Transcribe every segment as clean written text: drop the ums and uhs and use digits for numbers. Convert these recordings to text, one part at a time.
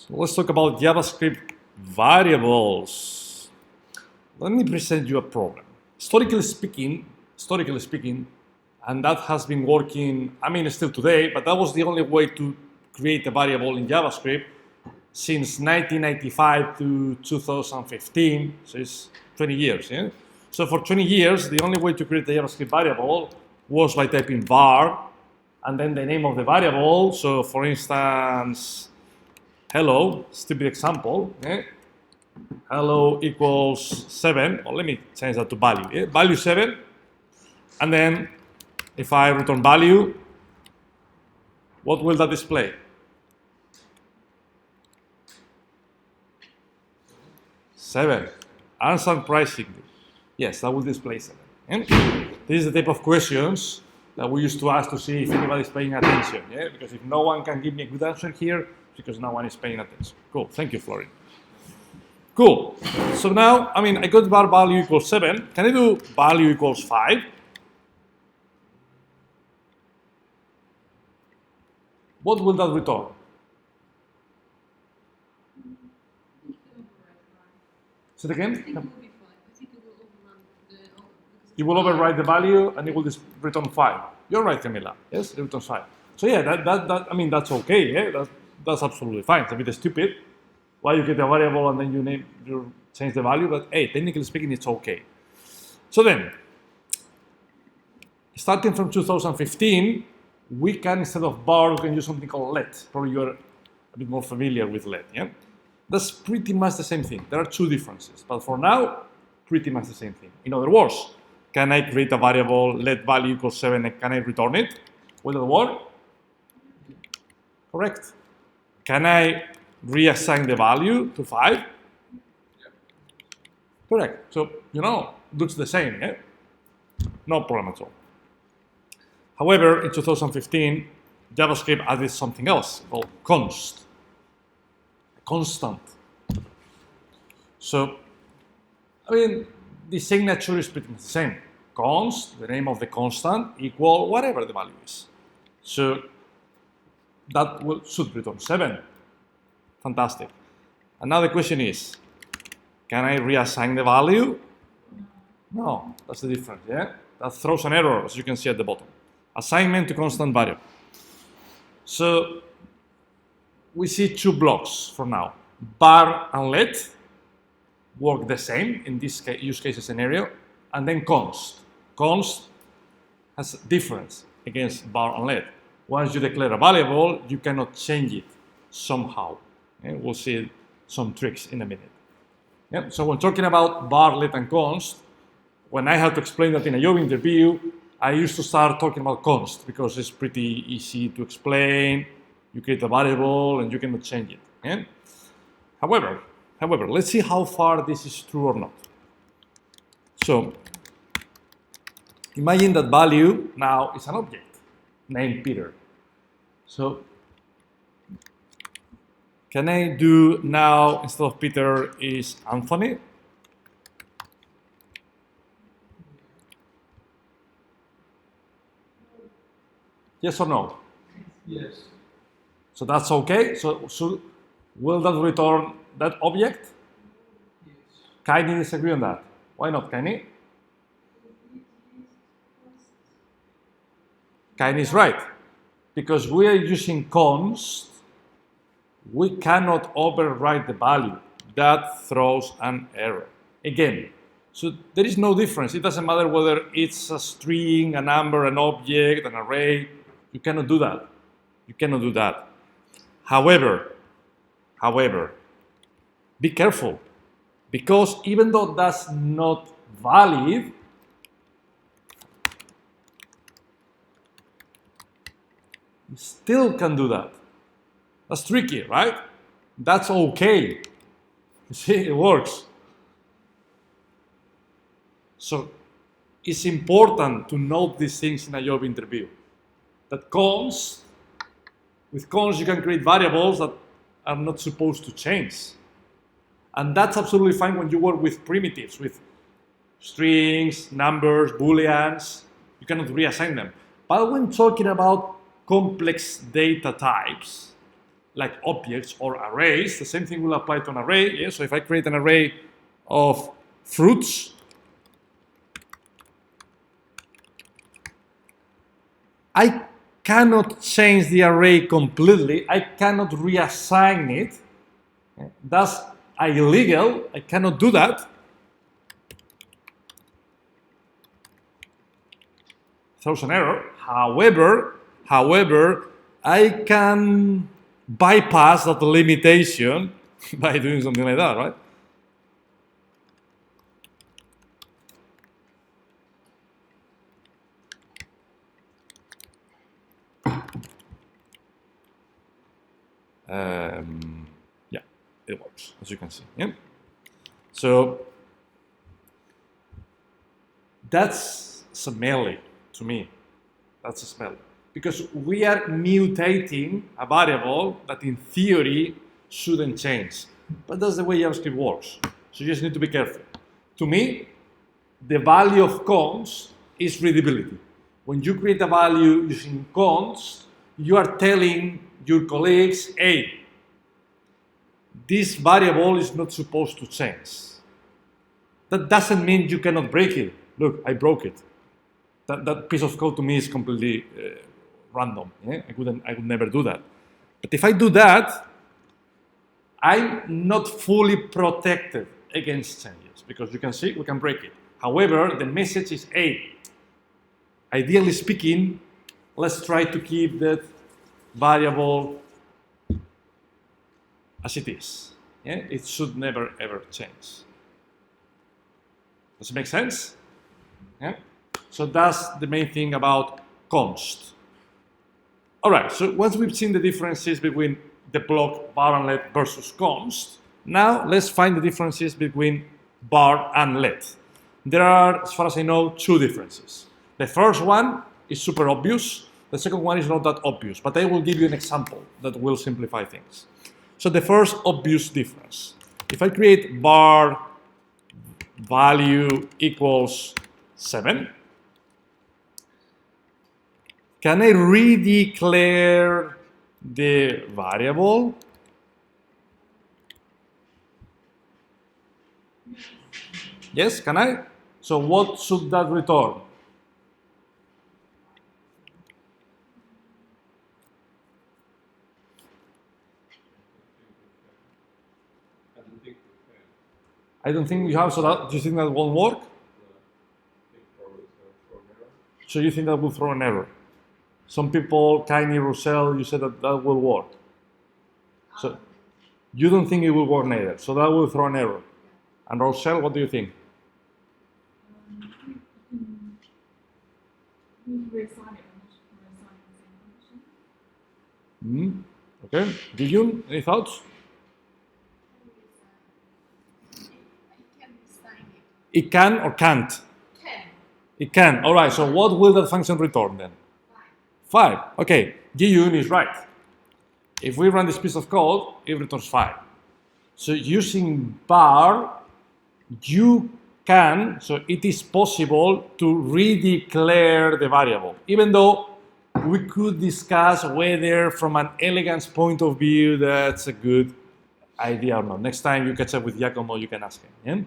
So let's talk about JavaScript variables. Let me present you a problem. Historically speaking, and that has been working, I mean, still today, but that was the only way to create a variable in JavaScript since 1995 to 2015, so it's 20 years. Yeah? So for 20 years, the only way to create a JavaScript variable was by typing var and then the name of the variable. So for instance, hello, stupid example, hello equals 7, or let me change that to value, value 7, and then if I return value, what will that display? 7. Answer surprisingly. Yes, that will display 7. This is the type of questions that we used to ask to see if anybody's paying attention. Yeah? Because if no one can give me a good answer here, because no one is paying attention. Cool. Thank you, Florin. Cool. So now, I mean, I got var value equals 7. Can I do value equals 5? What will that return? Say it again? It will override the value and it will just return 5. You're right, Camila. Yes, it returns 5. So yeah, I mean, that's okay. Yeah? That's absolutely fine. It's a bit stupid. Why you get a variable and then you change the value, but hey, technically speaking, it's okay. So then, starting from 2015, we can, instead of var, we can use something called let. Probably you're a bit more familiar with let, yeah? That's pretty much the same thing. There are two differences, but for now, pretty much the same thing. In other words, can I create a variable, let value equals 7, and can I return it? Will that work? Correct. Can I reassign the value to 5? Yeah. Correct. So, looks the same, yeah? No problem at all. However, in 2015, JavaScript added something else called const, constant. So, I mean, the signature is pretty much the same. Const, the name of the constant, equal whatever the value is. So, that should return 7. Fantastic. And now the question is, can I reassign the value? No, that's the difference, yeah? That throws an error, as you can see at the bottom. Assignment to constant variable. So, we see two blocks for now. Var and let work the same in this use case scenario, and then const. Const has a difference against var and let. Once you declare a variable, you cannot change it somehow. And we'll see some tricks in a minute. Yeah? So when talking about var, let, and const, when I had to explain that in a job interview, I used to start talking about const because it's pretty easy to explain. You create a variable and you cannot change it. Yeah? However, let's see how far this is true or not. So imagine that value now is an object named Peter. So can I do now, instead of Peter, is Anthony? Yes or no? Yes. So that's okay? So will that return that object? Yes. Kaini disagree on that. Why not, Kaini? Kaini is right. Because we are using const, we cannot override the value. That throws an error. Again, so there is no difference. It doesn't matter whether it's a string, a number, an object, an array. You cannot do that. You cannot do that. However, be careful. Because even though that's not valid, you still can do that. That's tricky, right? That's okay. You see, it works. So it's important to note these things in a job interview. That with const you can create variables that are not supposed to change. And that's absolutely fine when you work with primitives, with strings, numbers, booleans. You cannot reassign them. But when talking about complex data types, like objects or arrays, the same thing will apply to an array. Yeah? So if I create an array of fruits, I cannot change the array completely. I cannot reassign it. That's illegal. I cannot do that. Throws an error. However, I can bypass that limitation by doing something like that, right? Yeah, it works, as you can see. Yeah. So that's smelly to me. That's smelly because we are mutating a variable that in theory shouldn't change. But that's the way JavaScript works. So you just need to be careful. To me, the value of const is readability. When you create a value using const, you are telling your colleagues, hey, this variable is not supposed to change. That doesn't mean you cannot break it. Look, I broke it. That piece of code to me is completely random. Yeah? I would never do that. But if I do that, I'm not fully protected against changes because you can see we can break it. However, the message is, hey, ideally speaking, let's try to keep that variable as it is. Yeah? It should never ever change. Does it make sense? Yeah? So that's the main thing about const. All right, so once we've seen the differences between the block bar and let versus const, now let's find the differences between bar and let. There are, as far as I know, two differences. The first one is super obvious. The second one is not that obvious, but I will give you an example that will simplify things. So the first obvious difference, if I create bar value equals 7, can I redeclare the variable? Yes, can I? So what should that return? I don't think you have, so that, do you think that won't work? So you think that will throw an error? Some people, Tiny, Russell, you said that that will work. So you don't think it will work neither, so that will throw an error. And Rochelle, what do you think? Okay. Giyun, any thoughts? It can or can't? Can. It can. All right, so what will that function return then? 5. Okay, Giyun is right. If we run this piece of code, it returns 5. So using bar, you can, so it is possible to redeclare the variable, even though we could discuss whether from an elegance point of view that's a good idea or not. Next time you catch up with Giacomo, you can ask him. Yeah?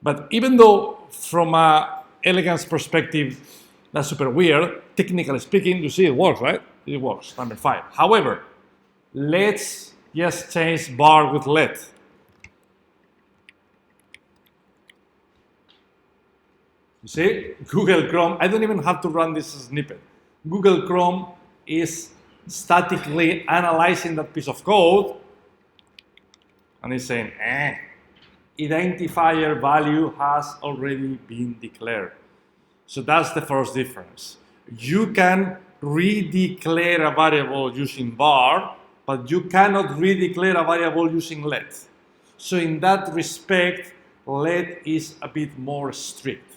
But even though from an elegance perspective, that's super weird, technically speaking, you see it works, right? It works, number 5. However, let's just change bar with let. You see, Google Chrome, I don't even have to run this snippet. Google Chrome is statically analyzing that piece of code and it's saying, identifier value has already been declared. So that's the first difference. You can redeclare a variable using bar, but you cannot redeclare a variable using let. So in that respect, let is a bit more strict,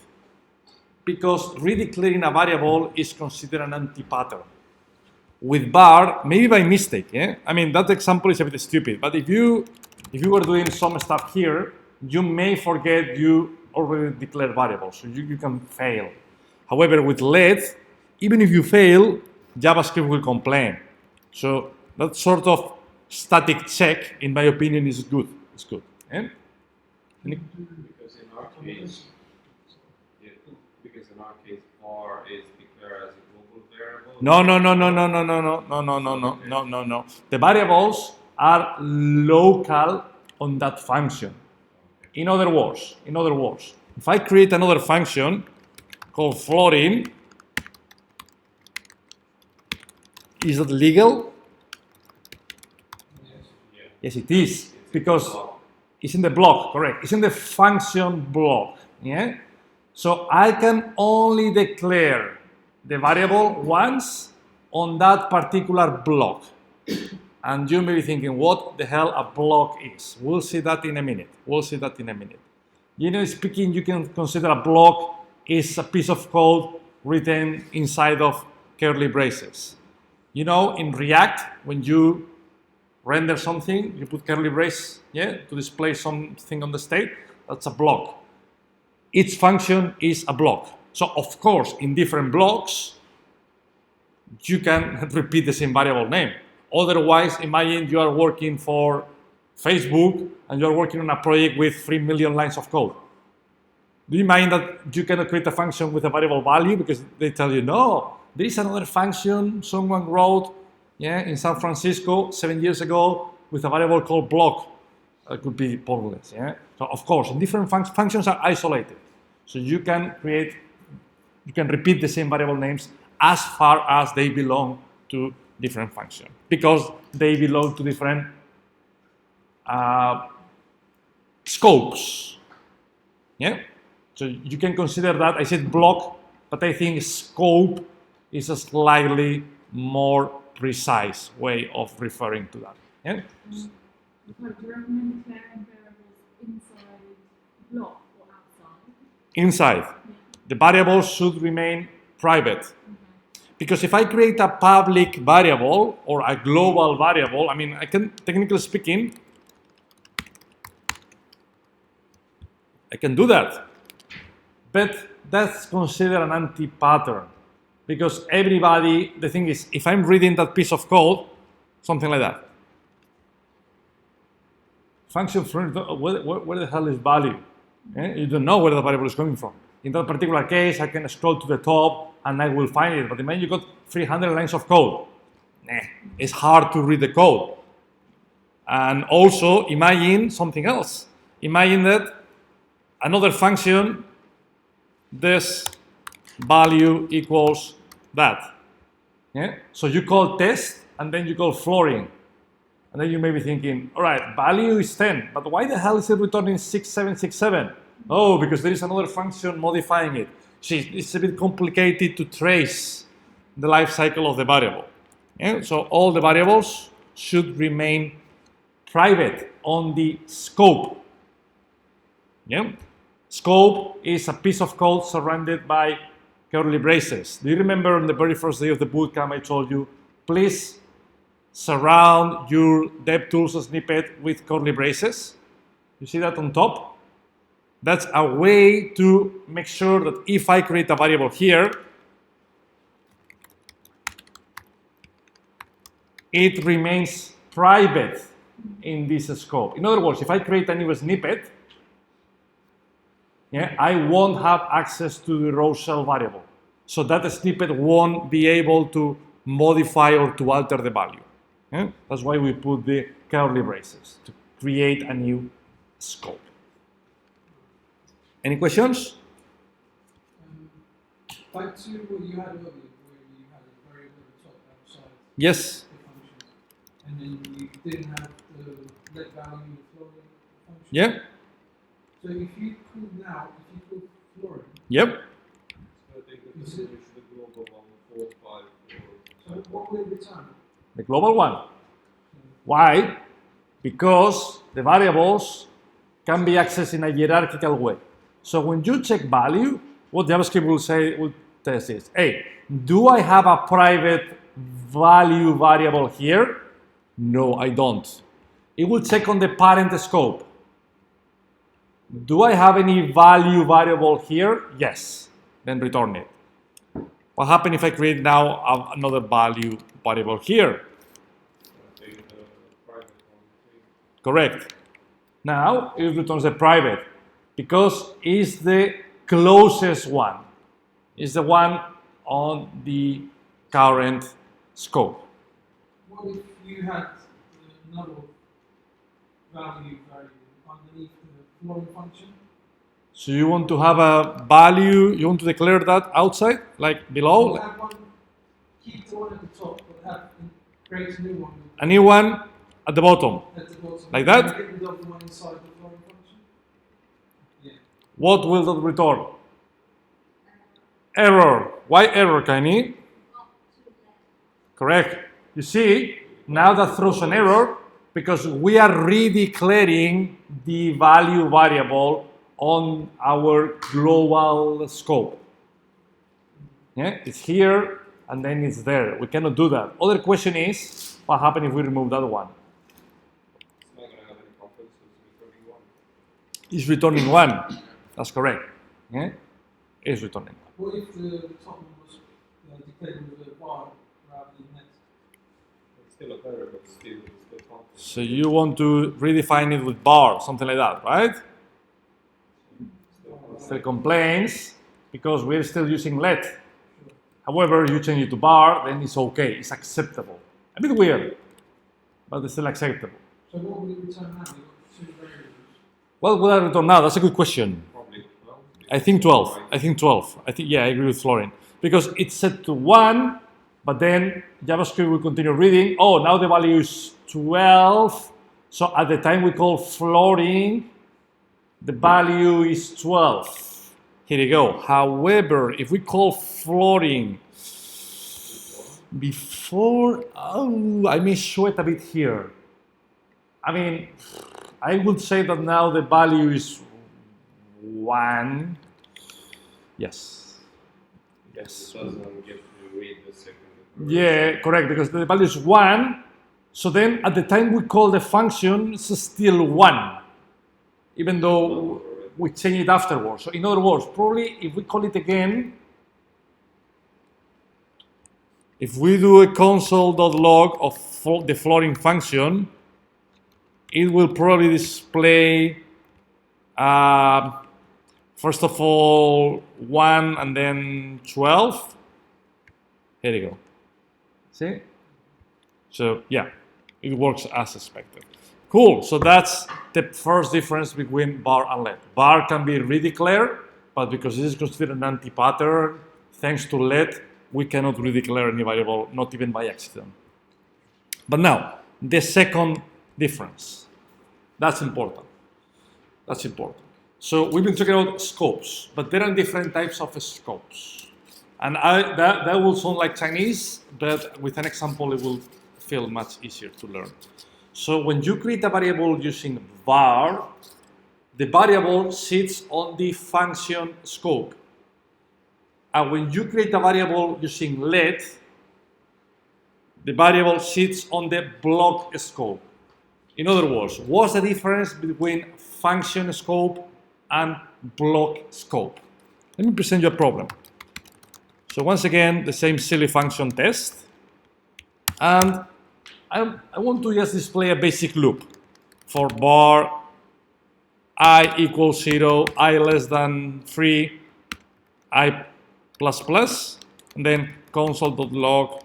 because redeclaring a variable is considered an anti-pattern. With bar, maybe by mistake, yeah? I mean, that example is a bit stupid, but if you were doing some stuff here, you may forget you already declared variables, so you can fail. However, with let, even if you fail, JavaScript will complain. So that sort of static check, in my opinion, is good. It's good. Eh? Because in our case, var is declared as a global variable. No. The variables are local on that function. In other words, if I create another function called floating, is that legal? Yes, it is, because it's in the block, correct? It's in the function block. Yeah. So I can only declare the variable once on that particular block. And you may be thinking, what the hell a block is? We'll see that in a minute. Generally speaking, you can consider a block is a piece of code written inside of curly braces. You know, in React, when you render something, you put curly brace, yeah, to display something on the state. That's a block. Each function is a block. So of course, in different blocks, you can repeat the same variable name. Otherwise, imagine you are working for Facebook and you are working on a project with 3 million lines of code. Do you mind that you cannot create a function with a variable value because they tell you, no, there is another function someone wrote, yeah, in San Francisco 7 years ago with a variable called block. It could be pointless. Yeah? So of course, different functions are isolated. So you can repeat the same variable names as far as they belong to different functions because they belong to different scopes. Yeah. So you can consider that. I said block, but I think scope is a slightly more precise way of referring to that. Yeah. Do you recommend declaring variables inside block or outside? Inside. Yeah. The variables should remain private. Because if I create a public variable or a global variable, I mean, I can, technically speaking, I can do that. But that's considered an anti-pattern. Because everybody, the thing is, if I'm reading that piece of code, something like that. Function from, where the hell is value? You don't know where the variable is coming from. In that particular case, I can scroll to the top and I will find it. But imagine you got 300 lines of code. It's hard to read the code. And also, imagine something else. Imagine that another function, this value equals that. Yeah? So you call test and then you call flooring. And then you may be thinking, all right, value is 10, but why the hell is it returning 6767? Oh, because there is another function modifying it. See, it's a bit complicated to trace the life cycle of the variable. Yeah? So all the variables should remain private on the scope. Yeah? Scope is a piece of code surrounded by curly braces. Do you remember on the very first day of the bootcamp I told you, please surround your DevTools snippet with curly braces? You see that on top? That's a way to make sure that if I create a variable here, it remains private in this scope. In other words, if I create a new snippet, yeah, I won't have access to the row shell variable. So that snippet won't be able to modify or to alter the value. Yeah? That's why we put the curly braces, to create a new scope. Any questions? Back to what you had earlier, where you had a variable at the top outside Yes. the functions, and then you didn't have the let value flooring function. Yeah. So if you call flooring, Yep. So I think that the solution to the global one 4, 5, 4. so what will it return? The global one. Why? Because the variables can be accessed in a hierarchical way. So when you check value, what JavaScript will test is, hey, do I have a private value variable here? No, I don't. It will check on the parent scope. Do I have any value variable here? Yes. Then return it. What happens if I create now another value variable here? I think the private one. Correct. Now it returns the private because it's the closest one. It's the one on the current scope. What if you had another value variable underneath the floating function? So you want to have a value, you want to declare that outside, like below? Have one, keep the one at the top, but create a new one. A new one at the bottom. At the bottom. Like that? And get rid of the one inside the floating function? Yeah. What will that return? Error. Why error, Kaini? Correct. You see, now that throws an error because we are redeclaring the value variable on our global scope. Yeah, it's here and then it's there. We cannot do that. Other question is, what happens if we remove that one? It's not going to have any conflicts with returning one. It's returning one. That's correct. Yeah, it's returning. What if the top one was declared with a bar rather than net? It's still a variable, still conflict. So you want to redefine it with bar, something like that, right? Still complains because we're still using let. However, you change it to bar, then it's okay, it's acceptable. A bit weird, but it's still acceptable. So what would it return now? You've got two variables. What will I return now? That's a good question. Probably 12. I think 12. I think 12. Yeah, I agree with Florin. Because it's set to 1, but then JavaScript will continue reading. Oh, now the value is 12. So at the time we call floating, the value is 12. Here you go. However, if we call floating before, oh, I may show it a bit here. I mean, I would say that now the value is 1. Yes. Yes. It doesn't get to read the second. Yeah, correct, because the value is 1. So then at the time we call the function, it's still 1, even though we change it afterwards. So in other words, probably if we call it again, if we do a console.log of the floating function, it will probably display, first of all, 1 and then 12. Here you go. See? So, yeah, it works as expected. Cool, so that's the first difference between bar and let. Bar can be redeclared, but because this is considered an anti-pattern, thanks to let, we cannot redeclare any variable, not even by accident. But now, the second difference. That's important. That's important. So we've been talking about scopes, but there are different types of scopes. And that will sound like Chinese, but with an example, it will feel much easier to learn. So when you create a variable using var, the variable sits on the function scope. And when you create a variable using let, the variable sits on the block scope. In other words, what's the difference between function scope and block scope? Let me present you a problem. So once again, the same silly function test. And I want to just display a basic loop for var I equals 0, I less than 3, I plus plus, and then console.log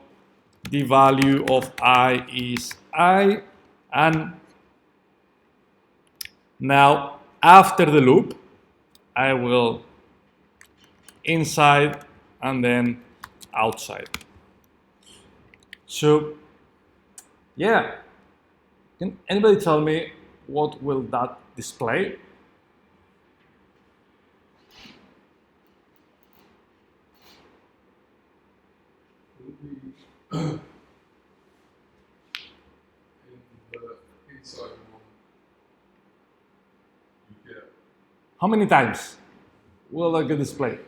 the value of I is I. And now after the loop, I will inside and then outside. So yeah, can anybody tell me what will that display? In the inside one, you get How many times will that get displayed?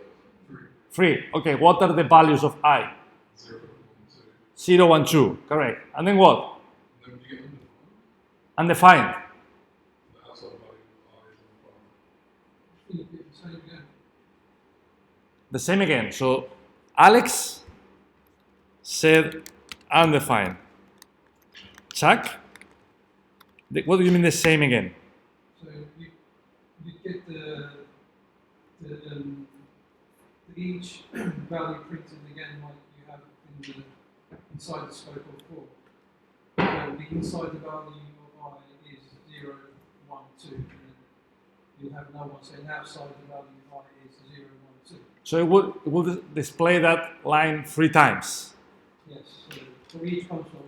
3, 3. Okay, what are the values of I? 0, 1, 2. 0 and 2, correct. And then what? And then you get undefined. Undefined. The outside value of I is undefined. You get the same again. The same again. So Alex said undefined. Chuck What do you mean the same again? So you get each value printed again like you have inside the scope of for. So the inside the value of I is 0, 1, 2, and then you'll have no one. So outside the value of I is 0, 1, 2. So it will display that line 3 times. Yes. So for each console,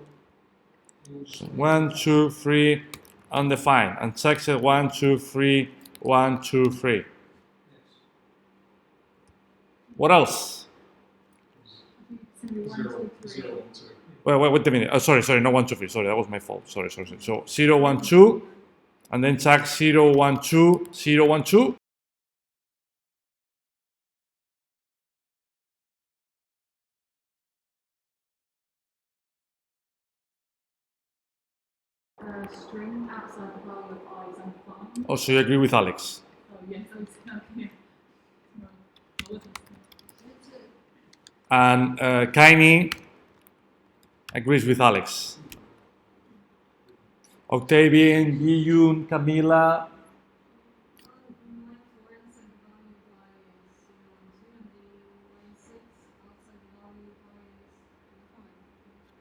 you'll So 1, 2, 3, undefined, and check said 1, 2, 3, 1, 2, 3. yes. What else? I think it's gonna be 1, 2, 3. 0, 1, 2. Wait a minute. Oh, sorry, not 1, 2, 3. Sorry, that was my fault. Sorry. So 0, 1, 2, and then check 0, 1, 2, 0, 1, 2. String outside the value of I is undefined. Oh, so you agree with Alex? Oh yes, I was okay. No, I wasn't. And Kaini agrees with Alex. Octavian, Yiyun, Camila.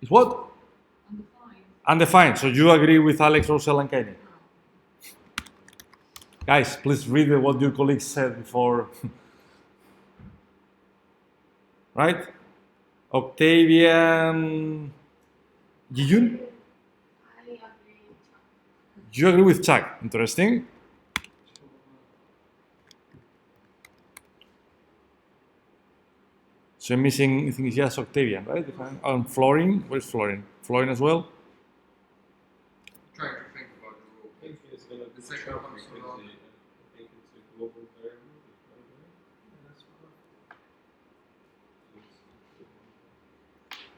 Is what? Undefined. So you agree with Alex, Rosel, and Kaini? Guys, please read what your colleagues said before. Right? Octavian, Yiyun? I agree. You agree with Chuck. Interesting. So I'm missing, I think it's just Octavian, right? Florin. Where's Florin? Florin as well? Trying to think about the rule. I think it's going to be second chunk comes because along. I think it's a global variable. That's fine.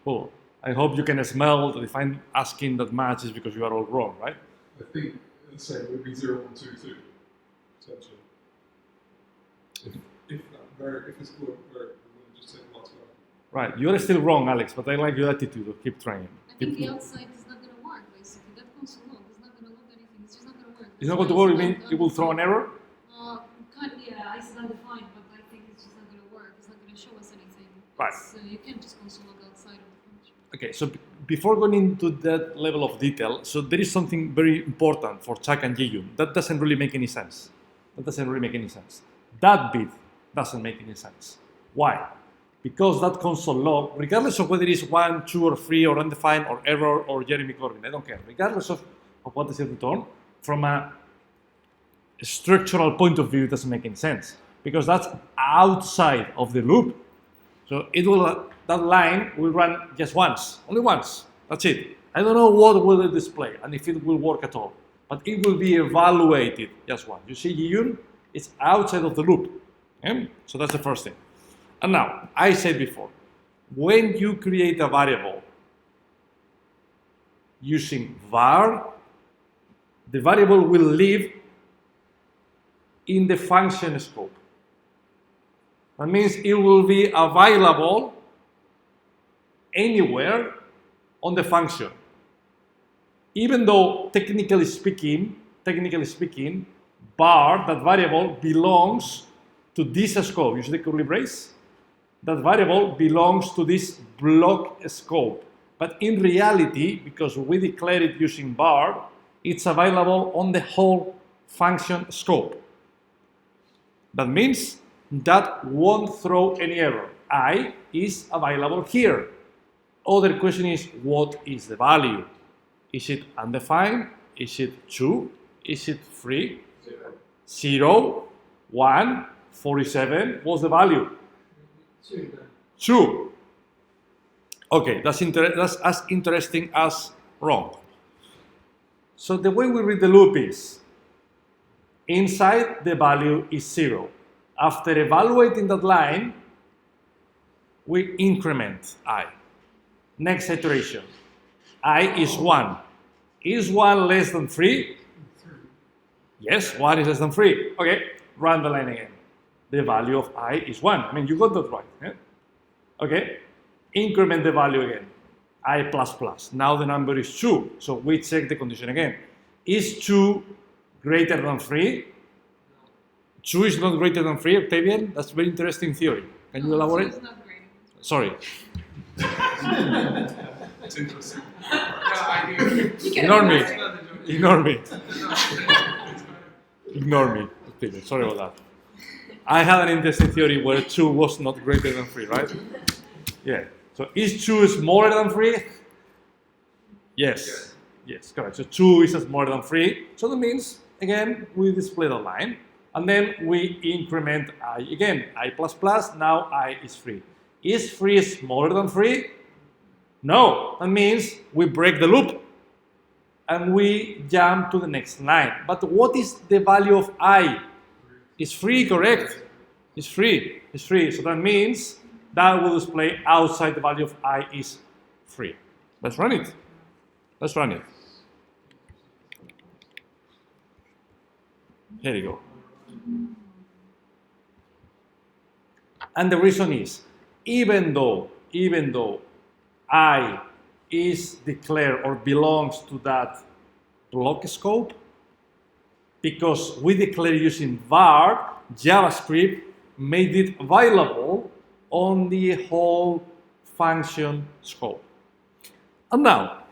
Cool. I hope you can smell that if I'm asking that much is because you are all wrong, right? I think the same would be 0, 1, 2, 2, essentially. If it's global variable, we would just take lots of Right. You are still wrong, Alex, but I like your attitude of keep trying. I think the outside is not going to work, basically. That console log is not going to look anything. It's just not going to work. It's not going to work, you mean it will throw an error? Yeah, it's undefined, but I think it's just not going to work. It's not going to show us anything. Right. You can't just console log outside of the function. Okay, so before going into that level of detail, so there is something very important for Chuck and Yiyun. That doesn't really make any sense. That bit doesn't make any sense. Why? Because that console log, regardless of whether it is 1, 2, or 3, or undefined, or error, or Jeremy Corbyn, I don't care. Regardless of what is it returned, from a structural point of view, it doesn't make any sense. Because that's outside of the loop. So it will, that line will run just once, only once. That's it. I don't know what will it display and if it will work at all. But it will be evaluated just once. You see, Yiyun, it's outside of the loop. Okay? So that's the first thing. And now, I said before, when you create a variable using var, the variable will live in the function scope. That means it will be available anywhere on the function. Even though technically speaking, var, that variable belongs to this scope. You see the curly brace? That variable belongs to this block scope. But in reality, because we declare it using var, it's available on the whole function scope. That means that won't throw any error. I is available here. Other question is, what is the value? Is it undefined? Is it 2? Is it 3? 0, 1, 47. What's the value? 2 then. 2. Okay, that's as interesting as wrong. So the way we read the loop is, inside the value is 0. After evaluating that line, we increment I. Next iteration, I is 1. Is 1 less than 3? Yes, 1 is less than 3. Okay, run the line again. The value of I is 1. I mean, you got that right. Yeah? Okay, increment the value again. I++. Now the number is 2. So we check the condition again. Is 2 greater than 3? 2 is not greater than 3, Octavian? That's a very interesting theory. Can you elaborate? It's not great. Sorry. It's interesting. Ignore me. Ignore me. Ignore me, Octavian. Sorry about that. I had an interesting theory where 2 was not greater than 3, right? Yeah. So is 2 smaller than 3? Yes. Yes, correct. So 2 is smaller than 3. So that means, again, we display the line. And then we increment I again. I++, now I is 3. Is 3 smaller than 3? No. That means we break the loop. And we jump to the next line. But what is the value of I? It's 3, correct? It's 3. It's 3. So that means that will display outside the value of I is 3. Let's run it. Let's run it. Here you go. And the reason is, even though I is declared or belongs to that block scope, because we declare using var, JavaScript made it available on the whole function scope. And now,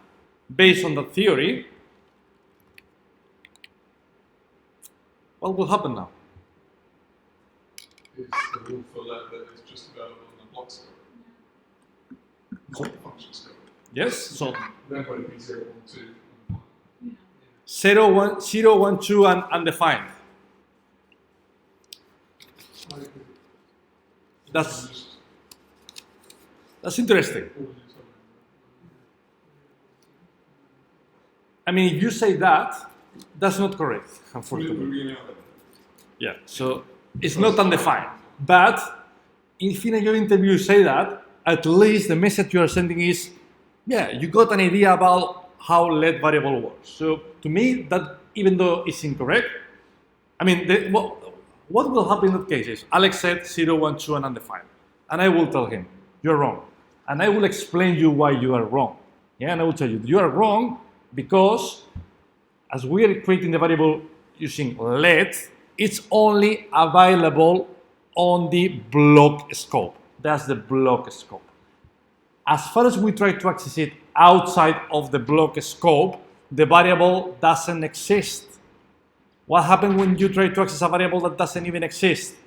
based on that theory, what will happen now? Is the rule for that is just available on the block scope, not the function scope. Yes, so That would be 0, 1, 2, and 5. Yeah. 0, 1, 2, and undefined. That's interesting. I mean, if you say that, that's not correct, unfortunately. Yeah, so it's not undefined. But if in your interview you say that, at least the message you are sending is, yeah, you got an idea about how let variable works. So to me, that even though it's incorrect, I mean, what will happen in that case is Alex said 0, 1, 2, and undefined. And I will tell him, you're wrong. And I will explain you why you are wrong. Yeah, and I will tell you, you are wrong because as we are creating the variable using let, it's only available on the block scope. That's the block scope. As far as we try to access it outside of the block scope, the variable doesn't exist. What happens when you try to access a variable that doesn't even exist? It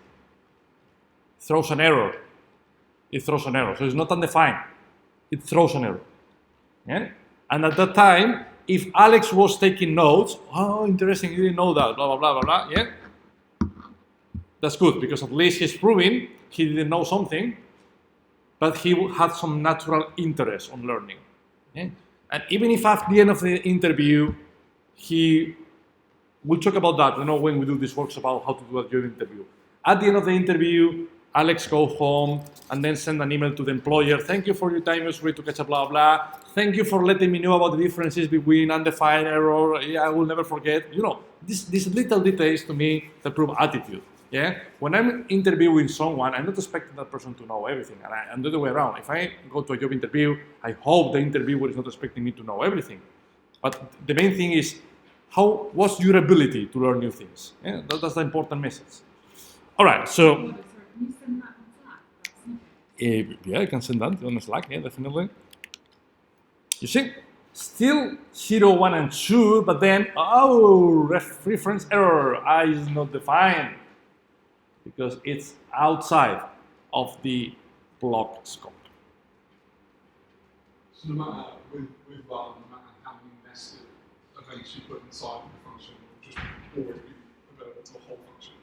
throws an error. It throws an error. So it's not undefined. It throws an error. Yeah? And at that time, if Alex was taking notes, oh, interesting, you didn't know that, blah, blah, blah, blah, blah, yeah? That's good, because at least he's proving he didn't know something, but he had some natural interest on learning. Yeah? And even if at the end of the interview, we'll talk about that, when we do these works about how to do a job interview. At the end of the interview, Alex goes home and then send an email to the employer. Thank you for your time, it was great to catch up, blah, blah. Thank you for letting me know about the differences between undefined error. Yeah, I will never forget. These little details to me that prove attitude. Yeah. When I'm interviewing someone, I'm not expecting that person to know everything. And the other way around. If I go to a job interview, I hope the interviewer is not expecting me to know everything. But the main thing is, what's your ability to learn new things? Yeah, that's the important message. All right, so. Can you send that on Slack? Yeah, I can send that on Slack, yeah, definitely. You see, still 0, 1, and 2, but then, reference error, I is not defined because it's outside of the block scope. So no matter, with no matter how many nested events you put inside of the function, it will just always be available to the whole function.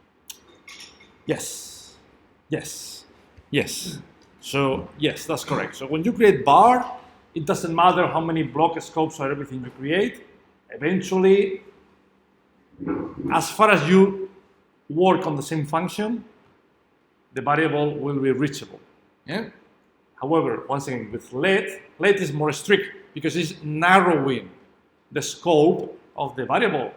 Yes, yes, yes. So, yes, that's correct. So when you create bar, it doesn't matter how many block scopes or everything you create. Eventually, as far as you work on the same function, the variable will be reachable. Yeah? However, once again, with let is more strict because it's narrowing the scope of the variable.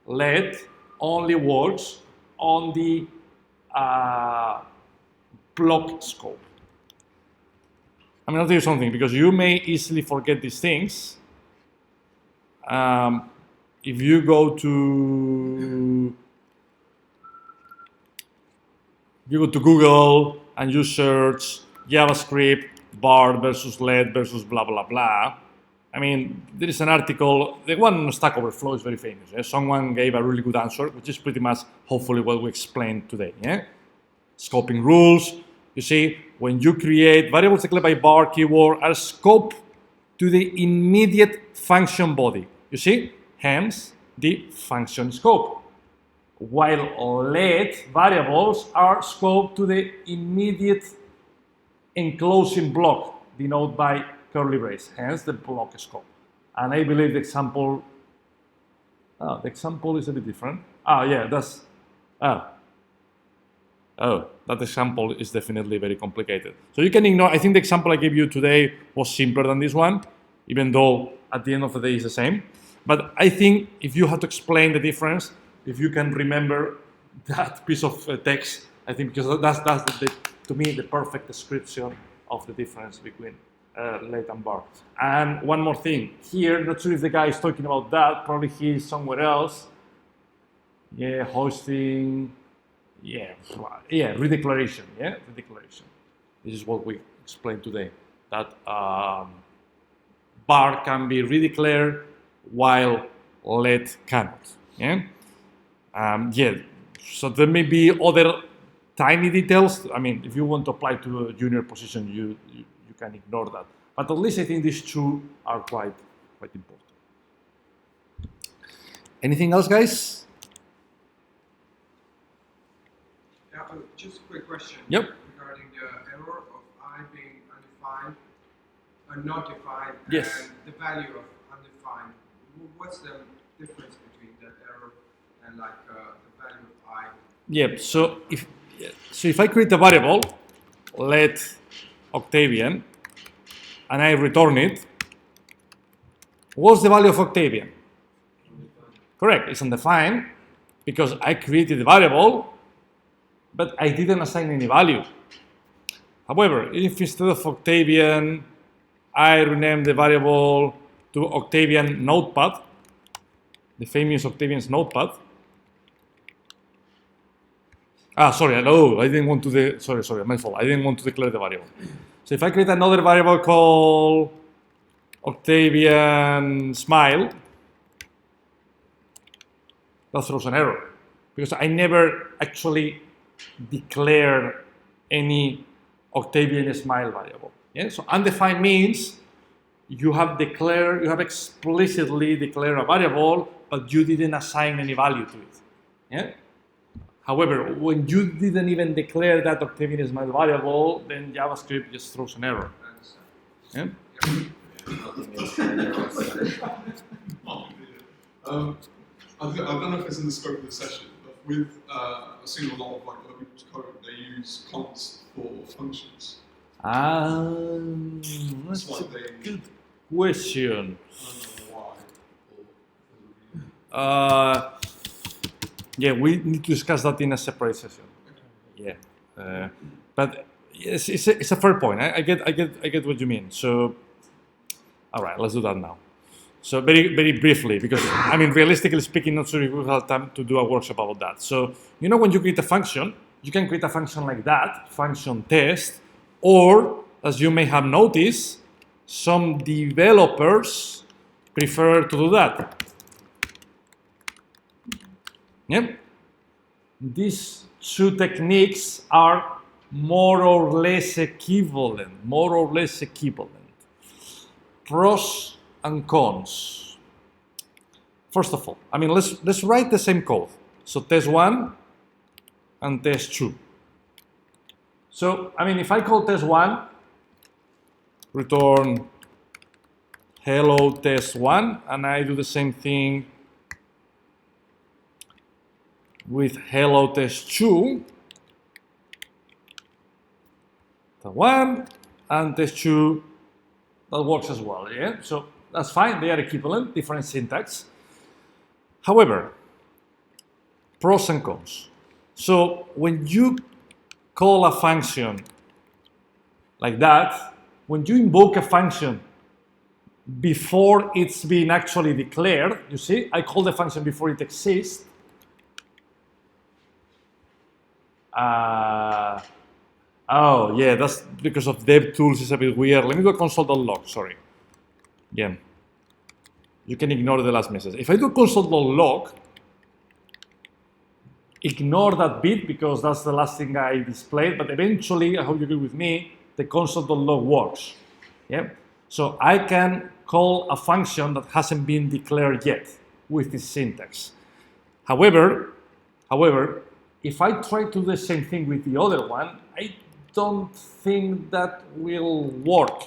Let only works on the block scope. I'm going to tell you something because you may easily forget these things. if you go to Google and you search JavaScript var versus let versus blah blah blah, I mean, there is an article, the one on Stack Overflow is very famous. Yeah? Someone gave a really good answer, which is pretty much hopefully what we explained today. Yeah? Scoping rules. You see, when you create variables declared by var keyword are scoped to the immediate function body. You see, hence the function scope. While let variables are scoped to the immediate enclosing block denoted by curly brace, hence the block scope. And I believe the example is a bit different. That example is definitely very complicated. So you can ignore, I think the example I gave you today was simpler than this one, even though at the end of the day it's the same. But I think if you have to explain the difference, if you can remember that piece of text, I think because that's to me the perfect description of the difference between let and var. And one more thing, here, not sure if the guy is talking about that, probably he is somewhere else. Yeah, hosting, redeclaration, redeclaration. This is what we explained today, that var can be redeclared while let cannot, so there may be other tiny details. I mean, if you want to apply to a junior position, you can ignore that. But at least I think these two are quite important. Anything else, guys? Yeah, just a quick question. Yep. Regarding the error of I being undefined or not defined Yes. and the value of undefined. What's the difference between that error and like the value of I? Yep. So if I create a variable, let Octavian, and I return it, what's the value of Octavian? Correct, it's undefined because I created the variable, but I didn't assign any value. However, if instead of Octavian, I rename the variable to Octavian Notepad, the famous Octavian's Notepad. Sorry, no, I didn't want to, sorry, my fault. I didn't want to declare the variable. So if I create another variable called Octavian Smile, that throws an error because I never actually declared any Octavian Smile variable. Yeah? So undefined means you have explicitly declared a variable, but you didn't assign any value to it. Yeah? However, when you didn't even declare that Octavian Smile variable, then JavaScript just throws an error. Yeah? I don't know if it's in the scope of the session, but with I've seen a lot of like other people's code, they use const for functions. That's a good question. I don't know why. Yeah, we need to discuss that in a separate session. Yeah, but yes, it's a fair point. I get what you mean. So, all right, let's do that now. So very briefly, because I mean, realistically speaking, not sure if we have time to do a workshop about that. So, when you create a function, you can create a function like that, function test, or as you may have noticed, some developers prefer to do that. Yep. These two techniques are more or less equivalent. Pros and cons. First of all, I mean, let's write the same code. So test 1 and test 2. So, I mean, if I call test 1, return hello test 1, and I do the same thing with hello test 2, the 1 and test 2, that works as well, yeah? So that's fine, they are equivalent, different syntax. However, pros and cons. So when you call a function like that, when you invoke a function before it's been actually declared. You see, I call the function before it exists. Oh, yeah, that's because of DevTools. It's a bit weird. Let me go console.log, sorry. Again, you can ignore the last message. If I do console.log, ignore that bit because that's the last thing I displayed, but eventually, I hope you agree with me, the console.log works. Yeah? So I can call a function that hasn't been declared yet with this syntax. However, if I try to do the same thing with the other one, I don't think that will work.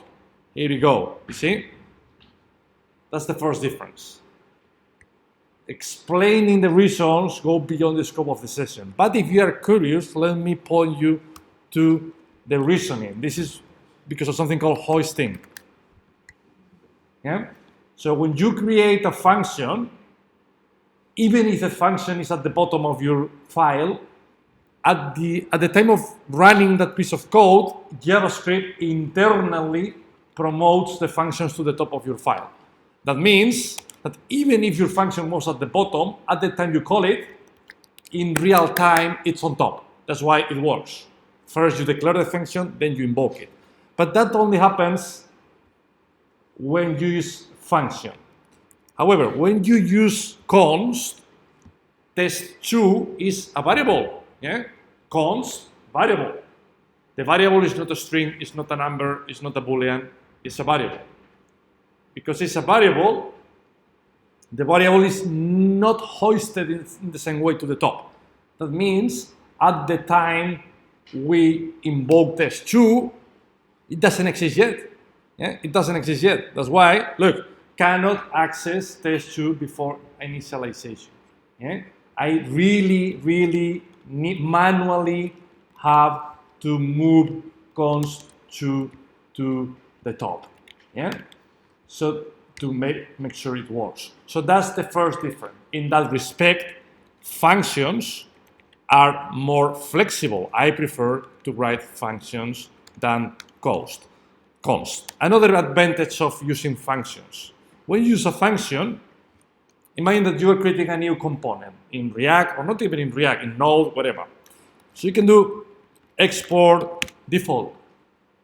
Here we go. You see? That's the first difference. Explaining the reasons go beyond the scope of the session. But if you are curious, let me point you to the reasoning. This is because of something called hoisting. Yeah? So when you create a function, even if the function is at the bottom of your file, at the time of running that piece of code, JavaScript internally promotes the functions to the top of your file. That means that even if your function was at the bottom, at the time you call it, in real time, it's on top. That's why it works. First, you declare the function, then you invoke it. But that only happens when you use function. However, when you use const, test2 is a variable. Yeah? Const variable. The variable is not a string, it's not a number, it's not a boolean, it's a variable. Because it's a variable, the variable is not hoisted in the same way to the top. That means at the time we invoke test2, it doesn't exist yet. Yeah? It doesn't exist yet. That's why, look, cannot access test2 before initialization. Yeah? I really need manually have to move const to the top. Yeah? So to make sure it works. So that's the first difference. In that respect, functions are more flexible. I prefer to write functions than const. Another advantage of using functions. When you use a function, imagine that you are creating a new component in React, or not even in React, in Node, whatever. So you can do export default,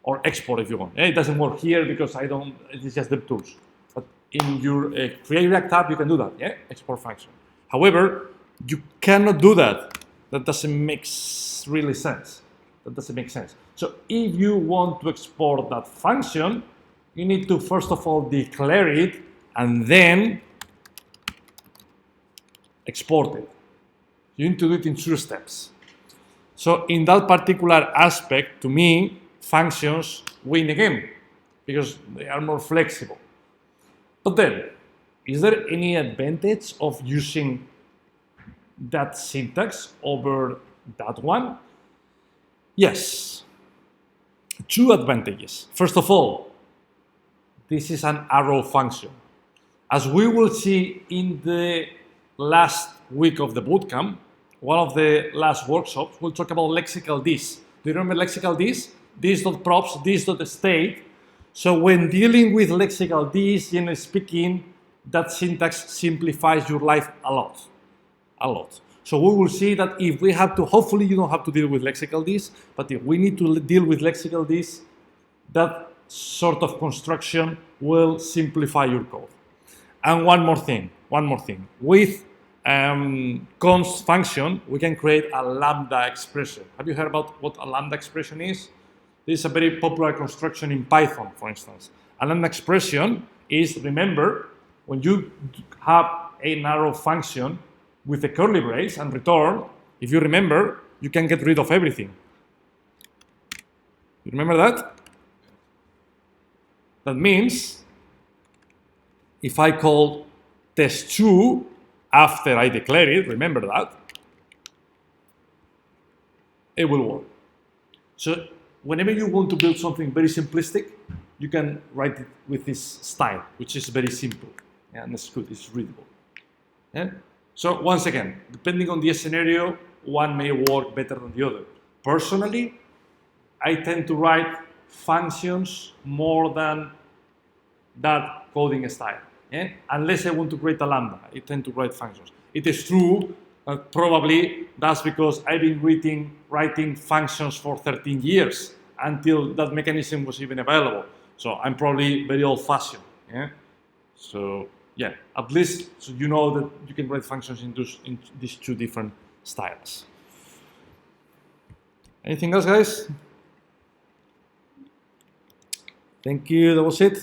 or export if you want. It doesn't work here because it's just DevTools. But in your Create React tab, you can do that, yeah? Export function. However, you cannot do that. That doesn't make really sense. That doesn't make sense. So if you want to export that function, you need to first of all declare it and then export it. You need to do it in 2 steps. So in that particular aspect, to me, functions win again because they are more flexible. But then, is there any advantage of using that syntax over that one? Yes. 2 advantages. First of all, this is an arrow function. As we will see in the last week of the bootcamp, one of the last workshops, we'll talk about lexical this. Do you remember lexical this? This.props, this.state. So when dealing with lexical this, generally speaking, that syntax simplifies your life a lot. So we will see that if we have to, hopefully you don't have to deal with lexical this, but if we need to deal with lexical this, that sort of construction will simplify your code. And one more thing. With const function, we can create a Lambda expression. Have you heard about what a Lambda expression is? This is a very popular construction in Python, for instance. A Lambda expression is, remember, when you have an arrow function with a curly brace and return, if you remember, you can get rid of everything. You remember that? That means if I call test2 after I declare it, remember that, it will work. So whenever you want to build something very simplistic, you can write it with this style, which is very simple. Yeah, and it's good, it's readable. Yeah? So once again, depending on the scenario, one may work better than the other. Personally, I tend to write functions more than that coding style. Yeah? Unless I want to create a Lambda, I tend to write functions. It is true that probably that's because I've been writing functions for 13 years until that mechanism was even available. So I'm probably very old-fashioned. Yeah? So yeah, at least so you know that you can write functions in these two different styles. Anything else, guys? Thank you. That was it.